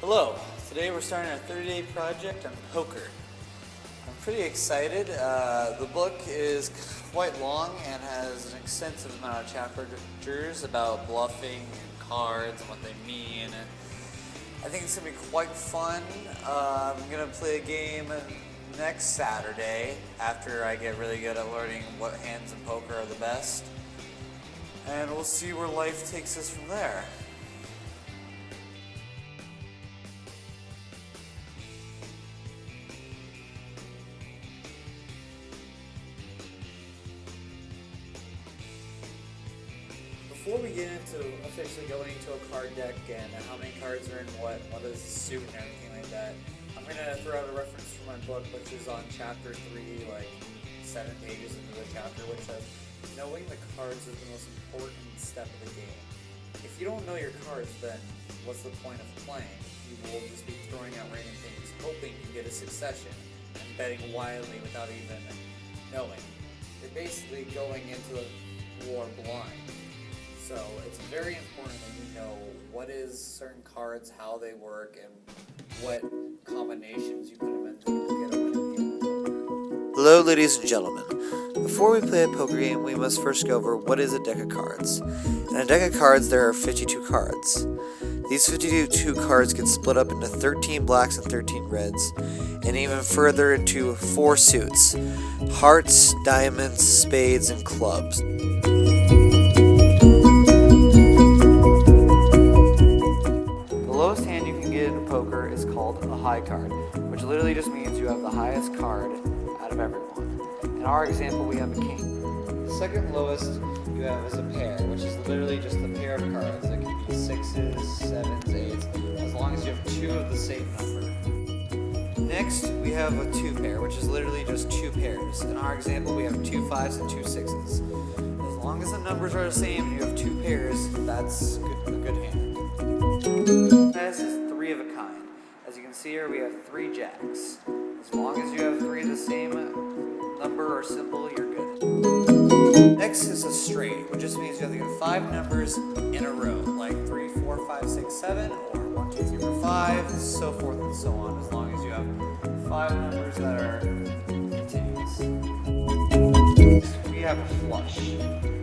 Hello, today we're starting our 30-day project on poker. I'm pretty excited. The book is quite long and has an extensive amount of chapters about bluffing and cards and what they mean. And I think it's going to be quite fun. I'm going to play a game next Saturday after I get really good at learning what hands in poker are the best. And we'll see where life takes us from there. Before we get into officially going into a card deck and how many cards are in what is the suit and everything like that, I'm going to throw out a reference from my book, which is on chapter 3, like 7 pages into the chapter, which says, knowing the cards is the most important step of the game. If you don't know your cards, then what's the point of playing? You will just be throwing out random things, hoping you get a succession, and betting wildly without even knowing. You're basically going into the war blind. So it's very important that you know what is certain cards, how they work, and what combinations you put them into to get a winning game. Hello, ladies and gentlemen. Before we play a poker game, we must first go over what is a deck of cards. In a deck of cards, there are 52 cards. These 52 cards get split up into 13 blacks and 13 reds, and even further into 4 suits: hearts, diamonds, spades, and clubs. Poker is called a high card, which literally just means you have the highest card out of everyone. In our example, we have a king. The second lowest you have is a pair, which is literally just a pair of cards. It can be 6s, 7s, 8s, as long as you have 2 of the same number. Next, we have a 2 pair, which is literally just 2 pairs. In our example, we have 2 5s and 2 6s. As long as the numbers are the same and you have 2 pairs, that's a good hand. This is 3 of a kind. As you can see here, we have 3 jacks. As long as you have 3 of the same number or symbol, you're good. Next is a straight, which just means you have to get 5 numbers in a row, like 3, 4, 5, 6, 7, or 1, 2, 3, 4, 5, so forth and so on, as long as you have 5 numbers that are continuous. Next, we have a flush.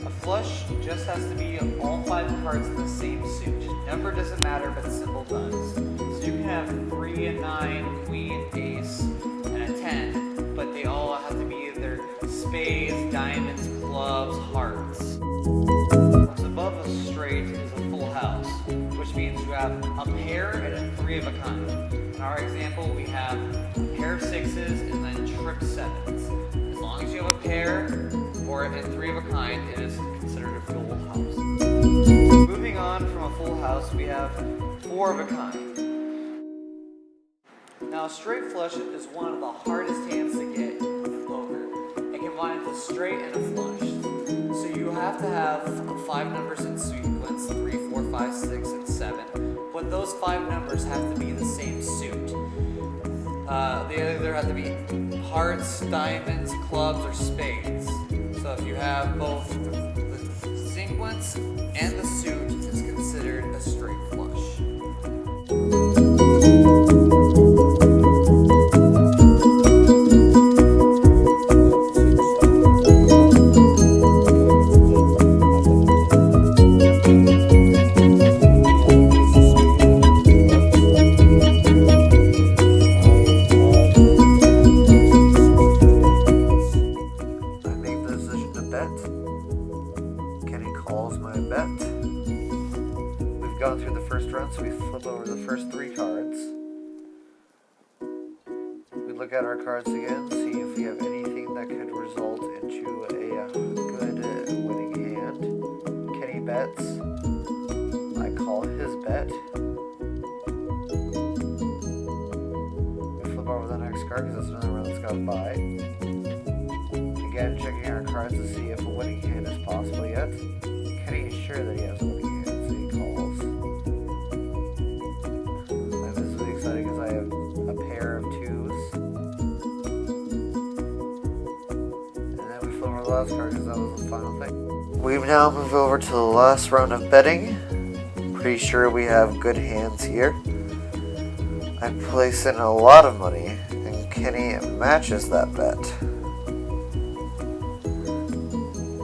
A flush just has to be all 5 cards in the same suit. Number doesn't matter, but the symbol does. So you can have 3 and 9, queen, ace, and a 10, but they all have to be either spades, diamonds, clubs, hearts. What's above a straight is a full house, which means you have a pair and a 3 of a kind. In our example, we have a pair of 6s and then trip 7s. As long as you have a pair or a 3 of a kind, it is considered a full house. Moving on from a full house, we have 4 of a kind. Now, a straight flush is one of the hardest hands to get in poker. It combines a straight and a flush. So you have to have 5 numbers in sequence, 3, 4, 5, 6, and 7. But those 5 numbers have to be the same suit. They either have to be hearts, diamonds, clubs, or spades. So if you have both the sequence and the suit, it's considered a straight flush. Gone through the first run, so we flip over the first 3 cards. We look at our cards again, see if we have anything that could result into a good winning hand. Kenny bets. I call his bet. We flip over the next card because that's another one that's gone by. Again, checking our cards to see if a winning hand is possible yet. Kenny is sure that he has a winning hand. Last card because that was the final thing. We've now moved over to the last round of betting. Pretty sure we have good hands here. I place in a lot of money, and Kenny matches that bet.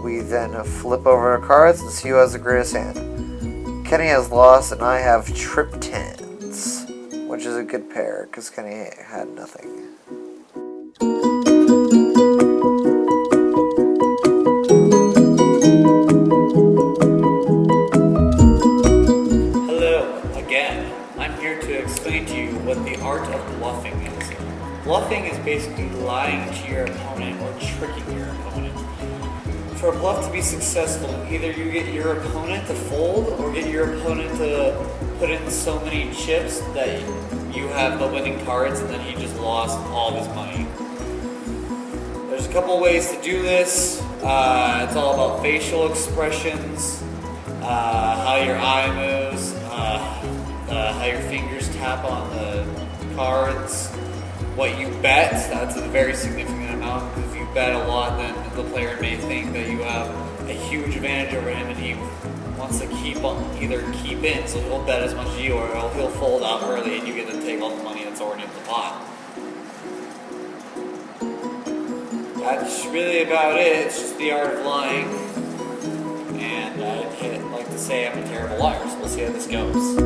We then flip over our cards and see who has the greatest hand. Kenny has lost, and I have trip tens, which is a good pair, because Kenny had nothing. Hello, again. I'm here to explain to you what the art of bluffing is. Bluffing is basically lying to your opponent or tricking your opponent. For a bluff to be successful, either you get your opponent to fold or get your opponent to put in so many chips that you have the winning cards and then he just lost all of his money. There's a couple ways to do this. It's all about facial expressions, how your eye moves, how your fingers tap on the cards, what you bet. That's a very significant amount, because if you bet a lot, then the player may think that you have a huge advantage over him and he wants to either keep in, so he'll bet as much as you, or he'll fold out early and you get to take all the money that's already in the pot. That's really about it. It's just the art of lying. And I'd like to say I'm a terrible liar, so we'll see how this goes.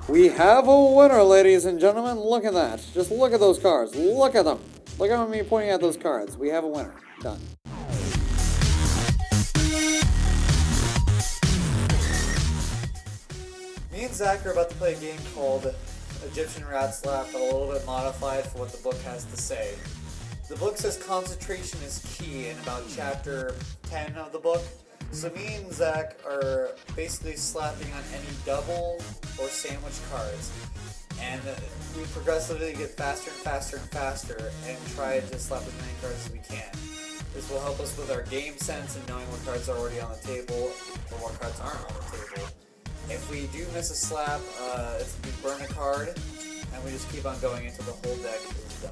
We have a winner, ladies and gentlemen. Look at that. Just look at those cards. Look at them. Look at me pointing at those cards. We have a winner. Done. Me and Zach are about to play a game called Egyptian Rat Slap, but a little bit modified for what the book has to say. The book says concentration is key in about chapter 10 of the book. So me and Zach are basically slapping on any double or sandwich cards. And we progressively get faster and faster and faster and try to slap as many cards as we can. This will help us with our game sense and knowing what cards are already on the table or what cards aren't on the table. If we do miss a slap, we burn a card, and we just keep on going until the whole deck is done.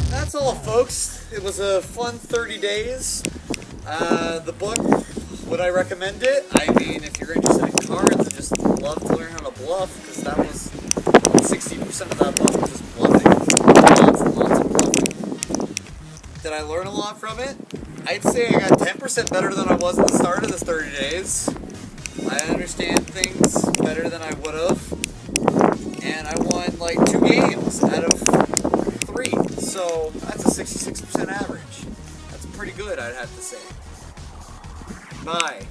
That's all, folks. It was a fun 30 days. The book, would I recommend it? I mean, if you're interested in cards and just love to learn how to bluff, because that was 60% of that book was just bluffing. Lots and lots of bluffing. Did I learn a lot from it? I'd say I got 10% better than I was at the start of this 30 days. I understand things better than I would have. And I won like 2 games out of 3. So that's a 66% average. That's pretty good, I'd have to say. Bye.